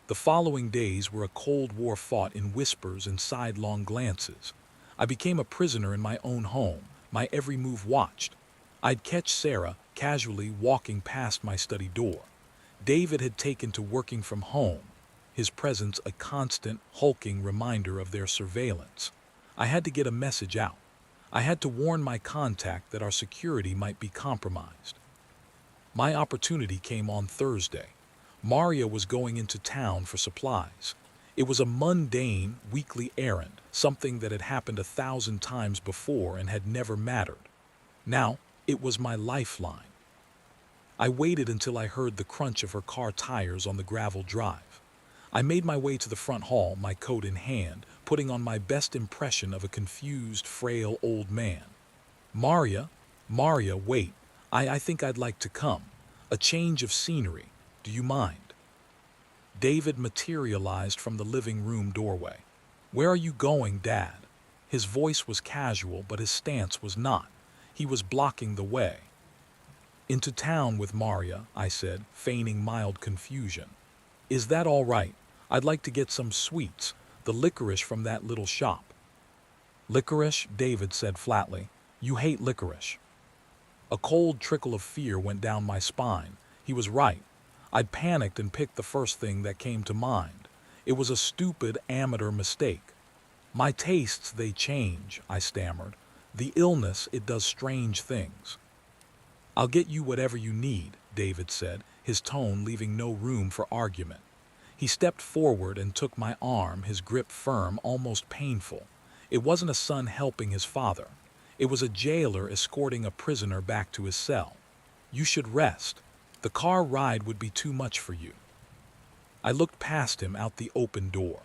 The following days were a cold war fought in whispers and sidelong glances. I became a prisoner in my own home, my every move watched. I'd catch Sarah casually walking past my study door. David had taken to working from home, his presence a constant, hulking reminder of their surveillance. I had to get a message out. I had to warn my contact that our security might be compromised. My opportunity came on Thursday. Maria was going into town for supplies. It was a mundane, weekly errand, something that had happened 1,000 times before and had never mattered. Now, it was my lifeline. I waited until I heard the crunch of her car tires on the gravel drive. I made my way to the front hall, my coat in hand, putting on my best impression of a confused, frail old man. Maria, wait. I think I'd like to come. A change of scenery. Do you mind? David materialized from the living room doorway. Where are you going, Dad? His voice was casual, but his stance was not. He was blocking the way. Into town with Maria, I said, feigning mild confusion. Is that all right? I'd like to get some sweets, the licorice from that little shop. Licorice, David said flatly. You hate licorice. A cold trickle of fear went down my spine. He was right. I'd panicked and picked the first thing that came to mind. It was a stupid amateur mistake. My tastes, they change, I stammered. The illness, it does strange things. I'll get you whatever you need, David said, his tone leaving no room for argument. He stepped forward and took my arm, his grip firm, almost painful. It wasn't a son helping his father. It was a jailer escorting a prisoner back to his cell. You should rest. The car ride would be too much for you. I looked past him out the open door.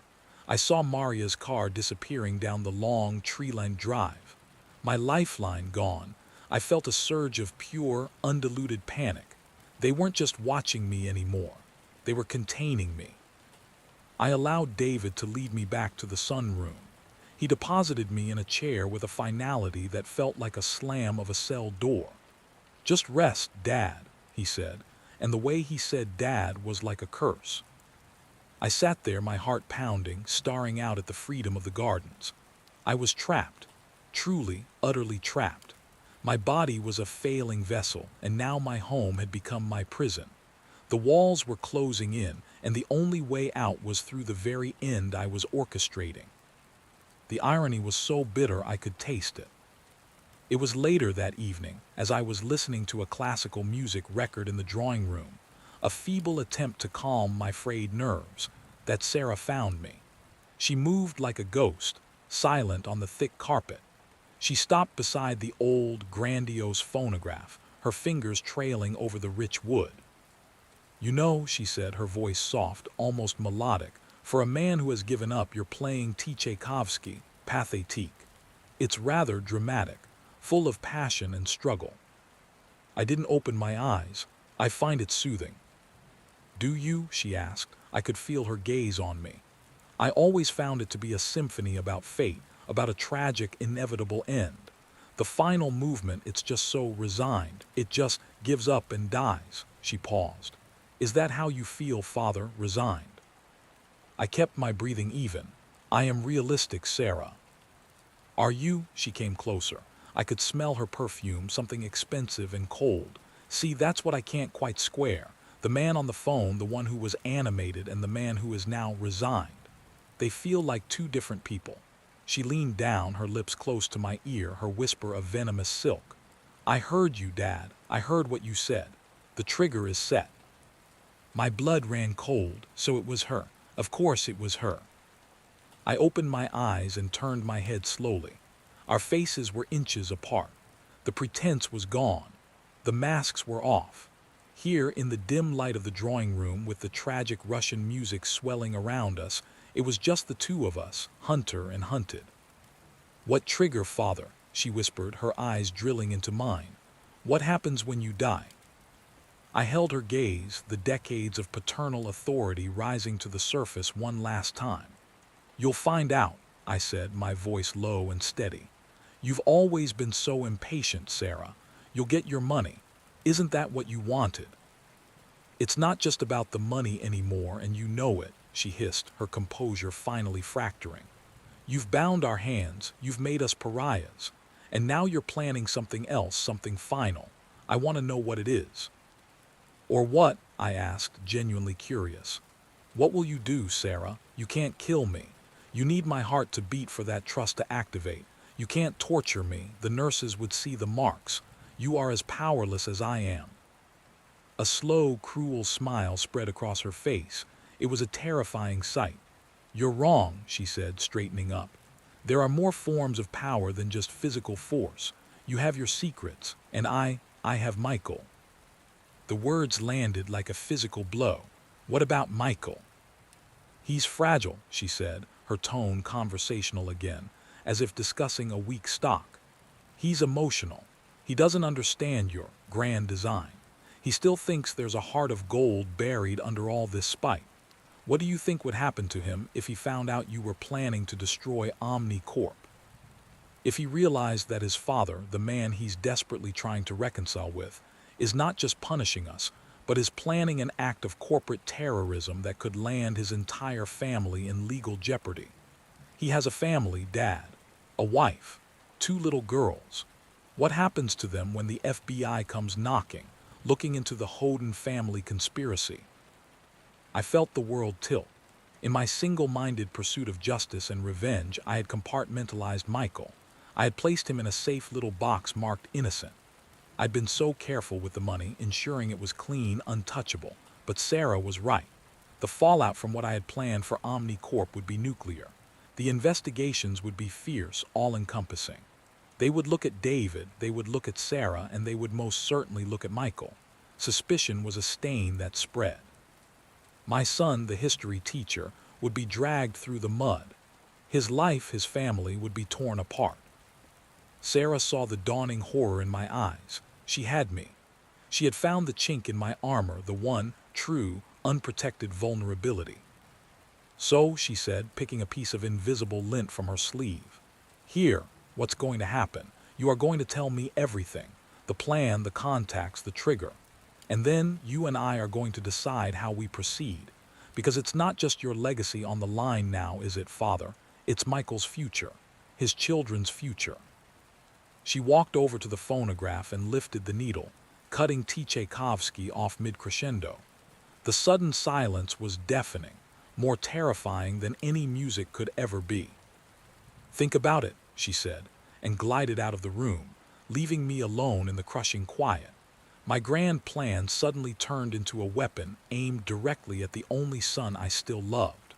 I saw Maria's car disappearing down the long, tree-lined drive. My lifeline gone. I felt a surge of pure, undiluted panic. They weren't just watching me anymore. They were containing me. I allowed David to lead me back to the sunroom. He deposited me in a chair with a finality that felt like a slam of a cell door. Just rest, Dad, he said, and the way he said Dad was like a curse. I sat there, my heart pounding, staring out at the freedom of the gardens. I was trapped, truly, utterly trapped. My body was a failing vessel, and now my home had become my prison. The walls were closing in, and the only way out was through the very end I was orchestrating. The irony was so bitter I could taste it. It was later that evening, as I was listening to a classical music record in the drawing room, a feeble attempt to calm my frayed nerves, that Sarah found me. She moved like a ghost, silent on the thick carpet. She stopped beside the old, grandiose phonograph, her fingers trailing over the rich wood. You know, she said, her voice soft, almost melodic, for a man who has given up, you're playing Tchaikovsky, pathétique. It's rather dramatic, full of passion and struggle. I didn't open my eyes. I find it soothing. Do you? She asked. I could feel her gaze on me. I always found it to be a symphony about fate, about a tragic, inevitable end. The final movement, it's just so resigned. It just gives up and dies. She paused. Is that how you feel, Father, resigned? I kept my breathing even. I am realistic, Sarah. Are you? She came closer. I could smell her perfume, something expensive and cold. See, that's what I can't quite square. The man on the phone, the one who was animated, and the man who is now resigned. They feel like two different people. She leaned down, her lips close to my ear, her whisper of venomous silk. I heard you, Dad. I heard what you said. The trigger is set. My blood ran cold, so it was her. Of course it was her. I opened my eyes and turned my head slowly. Our faces were inches apart. The pretense was gone. The masks were off. Here, in the dim light of the drawing room with the tragic Russian music swelling around us, it was just the two of us, hunter and hunted. "What trigger, Father?" she whispered, her eyes drilling into mine. "What happens when you die?" I held her gaze, the decades of paternal authority rising to the surface one last time. "You'll find out," I said, my voice low and steady. "You've always been so impatient, Sarah. You'll get your money. Isn't that what you wanted?" "It's not just about the money anymore, and you know it," she hissed, her composure finally fracturing. "You've bound our hands, you've made us pariahs, and now you're planning something else, something final. I want to know what it is." "Or what?" I asked, genuinely curious. "What will you do, Sarah? You can't kill me. You need my heart to beat for that trust to activate. You can't torture me. The nurses would see the marks. You are as powerless as I am." A slow, cruel smile spread across her face. It was a terrifying sight. "You're wrong," she said, straightening up. "There are more forms of power than just physical force. You have your secrets, and I have Michael." The words landed like a physical blow. "What about Michael?" "He's fragile," she said, her tone conversational again, as if discussing a weak stock. "He's emotional. He doesn't understand your grand design. He still thinks there's a heart of gold buried under all this spite. What do you think would happen to him if he found out you were planning to destroy OmniCorp? If he realized that his father, the man he's desperately trying to reconcile with, is not just punishing us, but is planning an act of corporate terrorism that could land his entire family in legal jeopardy? He has a family, Dad, a wife, 2 little girls. What happens to them when the FBI comes knocking, looking into the Hoden family conspiracy?" I felt the world tilt. In my single-minded pursuit of justice and revenge, I had compartmentalized Michael. I had placed him in a safe little box marked innocent. I'd been so careful with the money, ensuring it was clean, untouchable. But Sarah was right. The fallout from what I had planned for OmniCorp would be nuclear. The investigations would be fierce, all-encompassing. They would look at David, they would look at Sarah, and they would most certainly look at Michael. Suspicion was a stain that spread. My son, the history teacher, would be dragged through the mud. His life, his family, would be torn apart. Sarah saw the dawning horror in my eyes. She had me. She had found the chink in my armor, the one true, unprotected vulnerability. "So," she said, picking a piece of invisible lint from her sleeve. "Here, what's going to happen. You are going to tell me everything. The plan, the contacts, the trigger. And then you and I are going to decide how we proceed. Because it's not just your legacy on the line now, is it, Father? It's Michael's future. His children's future." She walked over to the phonograph and lifted the needle, cutting Tchaikovsky off mid-crescendo. The sudden silence was deafening, more terrifying than any music could ever be. "Think about it," she said, and glided out of the room, leaving me alone in the crushing quiet. My grand plan suddenly turned into a weapon aimed directly at the only son I still loved.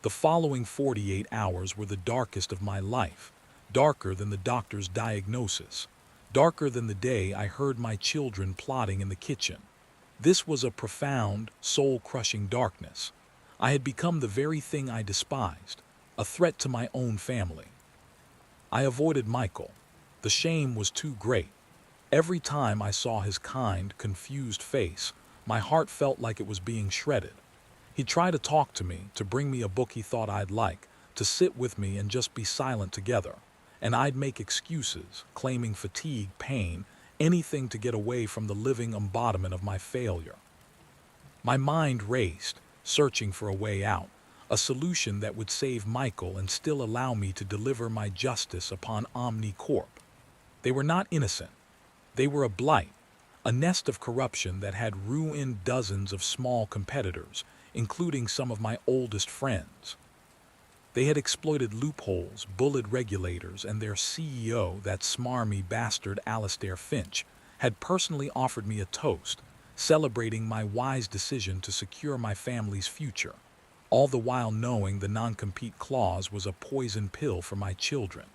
The following 48 hours were the darkest of my life, darker than the doctor's diagnosis, darker than the day I heard my children plotting in the kitchen. This was a profound, soul-crushing darkness. I had become the very thing I despised, a threat to my own family. I avoided Michael. The shame was too great. Every time I saw his kind, confused face, my heart felt like it was being shredded. He'd try to talk to me, to bring me a book he thought I'd like, to sit with me and just be silent together. And I'd make excuses, claiming fatigue, pain, anything to get away from the living embodiment of my failure. My mind raced, searching for a way out, a solution that would save Michael and still allow me to deliver my justice upon OmniCorp. They were not innocent. They were a blight, a nest of corruption that had ruined dozens of small competitors, including some of my oldest friends. They had exploited loopholes, bullied regulators, and their CEO, that smarmy bastard Alastair Finch, had personally offered me a toast, celebrating my wise decision to secure my family's future, all the while knowing the non-compete clause was a poison pill for my children.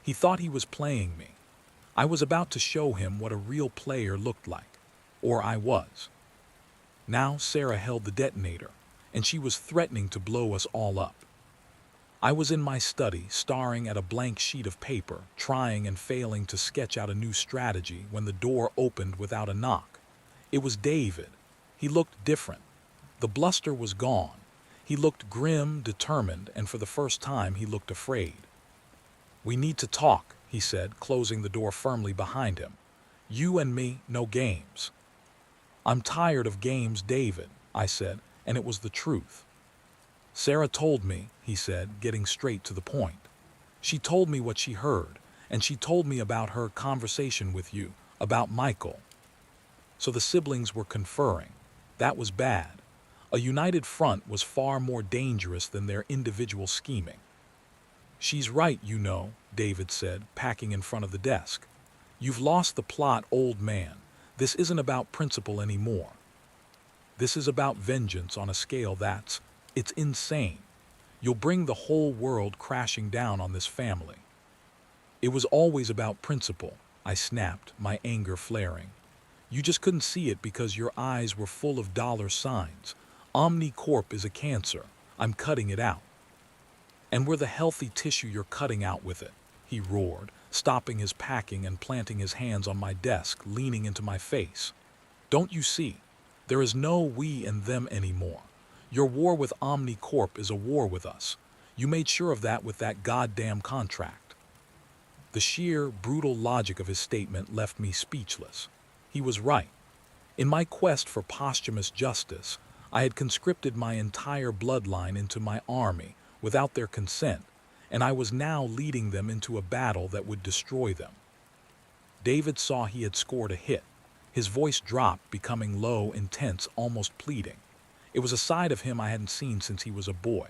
He thought he was playing me. I was about to show him what a real player looked like. Or I was. Now Sarah held the detonator, and she was threatening to blow us all up. I was in my study, staring at a blank sheet of paper, trying and failing to sketch out a new strategy when the door opened without a knock. It was David. He looked different. The bluster was gone. He looked grim, determined, and for the first time he looked afraid. "We need to talk," he said, closing the door firmly behind him. "You and me, no games." "I'm tired of games, David," I said, and it was the truth. "Sarah told me," he said, getting straight to the point. "She told me what she heard, and she told me about her conversation with you, about Michael." So the siblings were conferring. That was bad. A united front was far more dangerous than their individual scheming. "She's right, you know," David said, packing in front of the desk. "You've lost the plot, old man. This isn't about principle anymore. This is about vengeance on a scale it's insane. You'll bring the whole world crashing down on this family." "It was always about principle," I snapped, my anger flaring. "You just couldn't see it because your eyes were full of dollar signs. Omnicorp is a cancer. I'm cutting it out." "And we're the healthy tissue you're cutting out with it," he roared, stopping his packing and planting his hands on my desk, leaning into my face. "Don't you see? There is no we and them anymore. Your war with Omnicorp is a war with us. You made sure of that with that goddamn contract." The sheer, brutal logic of his statement left me speechless. He was right. In my quest for posthumous justice, I had conscripted my entire bloodline into my army without their consent, and I was now leading them into a battle that would destroy them. David saw he had scored a hit. His voice dropped, becoming low, intense, almost pleading. It was a side of him I hadn't seen since he was a boy.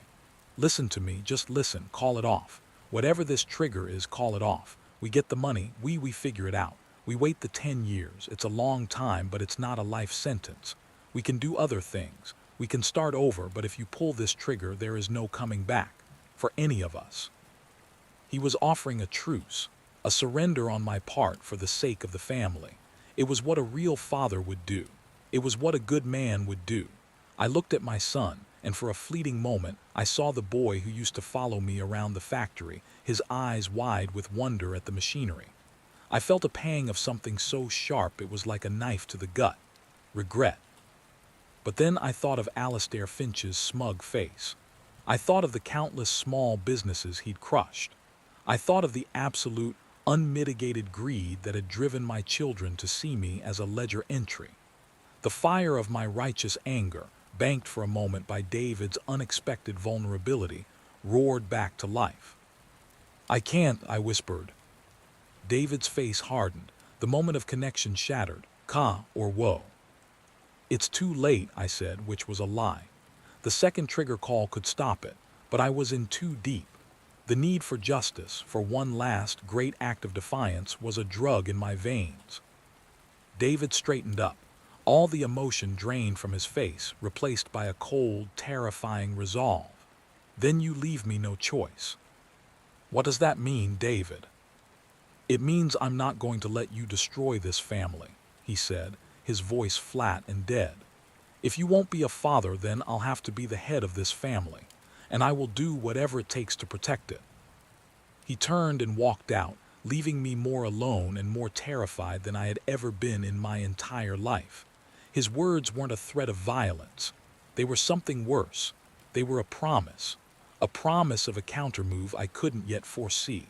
"Listen to me, just listen, call it off. Whatever this trigger is, call it off. We get the money, we figure it out. We wait the 10 years, it's a long time, but it's not a life sentence. We can do other things. We can start over, but if you pull this trigger, there is no coming back. For any of us." He was offering a truce, a surrender on my part for the sake of the family. It was what a real father would do. It was what a good man would do. I looked at my son, and for a fleeting moment, I saw the boy who used to follow me around the factory, his eyes wide with wonder at the machinery. I felt a pang of something so sharp it was like a knife to the gut. Regret. But then I thought of Alastair Finch's smug face. I thought of the countless small businesses he'd crushed. I thought of the absolute, unmitigated greed that had driven my children to see me as a ledger entry. The fire of my righteous anger, banked for a moment by David's unexpected vulnerability, roared back to life. "I can't," I whispered. David's face hardened. The moment of connection shattered. Ka or woe. "It's too late," I said, which was a lie. The second trigger call could stop it, but I was in too deep. The need for justice, for one last great act of defiance, was a drug in my veins. David straightened up, all the emotion drained from his face, replaced by a cold, terrifying resolve. "Then you leave me no choice." "What does that mean, David?" "It means I'm not going to let you destroy this family," he said, his voice flat and dead. "If you won't be a father, then I'll have to be the head of this family, and I will do whatever it takes to protect it." He turned and walked out, leaving me more alone and more terrified than I had ever been in my entire life. His words weren't a threat of violence. They were something worse. They were a promise of a countermove I couldn't yet foresee.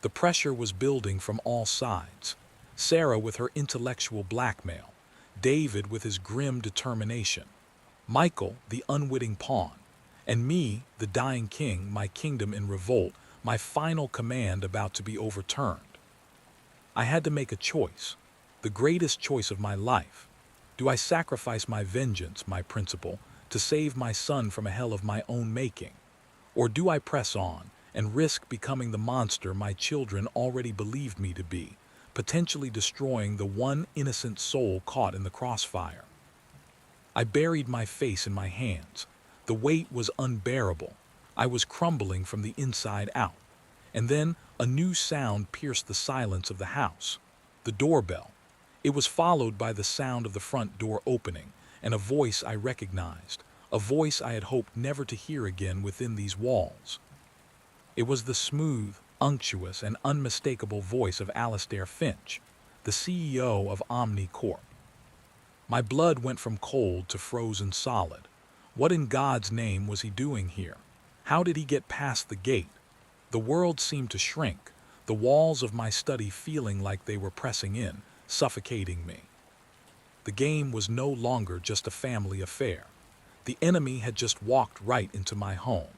The pressure was building from all sides. Sarah with her intellectual blackmail, David with his grim determination, Michael, the unwitting pawn, and me, the dying king, my kingdom in revolt, my final command about to be overturned. I had to make a choice, the greatest choice of my life. Do I sacrifice my vengeance, my principle, to save my son from a hell of my own making? Or do I press on and risk becoming the monster my children already believed me to be, potentially destroying the one innocent soul caught in the crossfire? I buried my face in my hands. The weight was unbearable. I was crumbling from the inside out. And then a new sound pierced the silence of the house. The doorbell. It was followed by the sound of the front door opening, and a voice I recognized, a voice I had hoped never to hear again within these walls. It was the smooth, unctuous, and unmistakable voice of Alastair Finch, the CEO of Omni Corp. My blood went from cold to frozen solid. What in God's name was he doing here? How did he get past the gate? The world seemed to shrink, the walls of my study feeling like they were pressing in, suffocating me. The game was no longer just a family affair. The enemy had just walked right into my home.